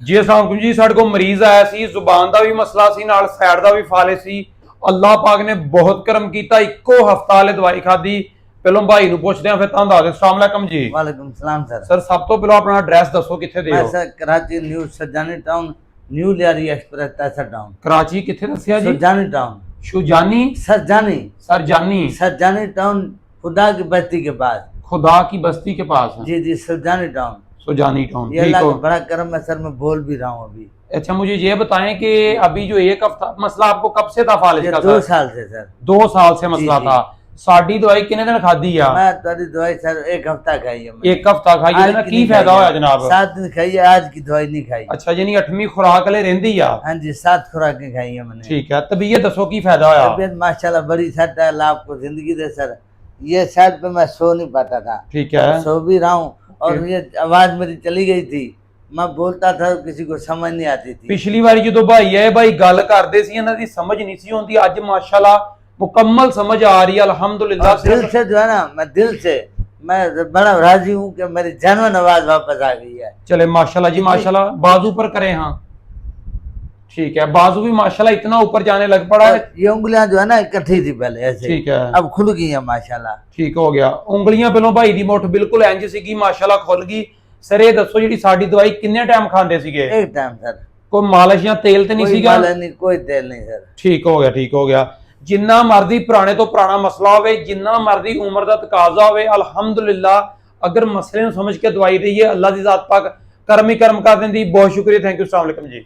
जी अस्सलाम वालेकुम जी। साडे कोल मरीज आया सी, जुबान दा भी मसला सी, नाल सैड दा भी फाले सी। अल्लाह पाक ने बहुत करम कीता, इक्को हफ्ता वाले दवाई खाधी। पहलों भाई नूं पुछदे हां, फिर तुहानूं दस दे। अस्सलाम वालेकुम जी। वालेकुम सलाम सर। सर सब तो पहलों अपना एड्रैस दसो, कित्थे दे मैं हो? Sir Karachi new Sarjani town, new Lyari express तैसा टाउन, कराची कित्थे दस्सिया जी? सरजानी टाउन, शुजानी सरजानी सरजानी सरजानी टाउन, खुदा की बस्ती के पास। खुदा की बस्ती के पास है। जी जी सरजानी टाउन। सुजानी टाउन, ये ठीक अल्लाह हो। का बड़ा करम है सर, मैं बोल भी रहा हूँ अभी। अच्छा मुझे ये बताएं कि अभी जो एक हफ्ता मसला आपको कब से था फालिज ये का? 2 सर साल से सर। 2 साल से मसला जी। था। साडी दवाई कितने दिन खाधी है? मैं तेरी दवाई सर 1 हफ्ता खाई है मैंने। एक हफ्ता खाई है ना, की फायदा होया जनाब? 7 दिन खाई है, आज की दवाई नहीं खाई। अच्छा यानी 8वीं खुराक ले रहिंदी आ। हाँ जी 7 खुराकें खाई है मैंने। ठीक है, तबीयत दसो की फायदा होया? तबीयत माशाल्लाह बड़ी सेट है, अल्लाह आपको जिंदगी दे सर। ये साइड पे मैं सो नहीं पाता था, ठीक है, सो भी रहा हूँ। और ये आवाज मेरी चली गई थी, मैं बोलता था किसी को समझ नहीं आती थी। पिछली बारी जो भाई है भाई गल करते सी, इन्हां दी समझ नहीं सी होंदी। अज माशाल्लाह मुकम्मल समझ आ रही है, अल्हम्दुलिल्लाह। दिल से जो है ना, मैं दिल से मैं बड़ा राजी हूँ कि मेरी जानवर आवाज वापस आ गई है। चले माशाल्लाह जी माशाल्लाह। बाजू पर करें, हाँ ठीक है, बाजू भी माशाल्लाह इतना ऊपर जाने लग पड़ा है। ये उंगलियां जो है ना इकट्ठी थी पहले ऐसे, ठीक है, अब खुल गई है माशाल्लाह। ठीक हो गया। उंगलियां पहलों भाई दी मुठ बिल्कुल इंज सीगी, माशाल्लाह खुल गई। सर ये दसो जी साडी दवाई किन्ने टाइम खांदे सीगे? एक टाइम सर। कोई मालिश या तेल तो नहीं कोई सीगा? मालिश नहीं, कोई तेल नहीं सर। ठीक हो गया, ठीक हो गया। जिन्ना मर्जी पुराने तो पुराना मसला होवे, जिन्ना मर्जी उम्र का तकाजा होवे, अल्हम्दुलिल्लाह अगर मसले नूं समझ के दवाई दी है, अल्लाह दी जात पाक करम ही करम कर देंदी। बहुत शुक्रिया, थैंक यू, अस्सलाम वालेकुम जी।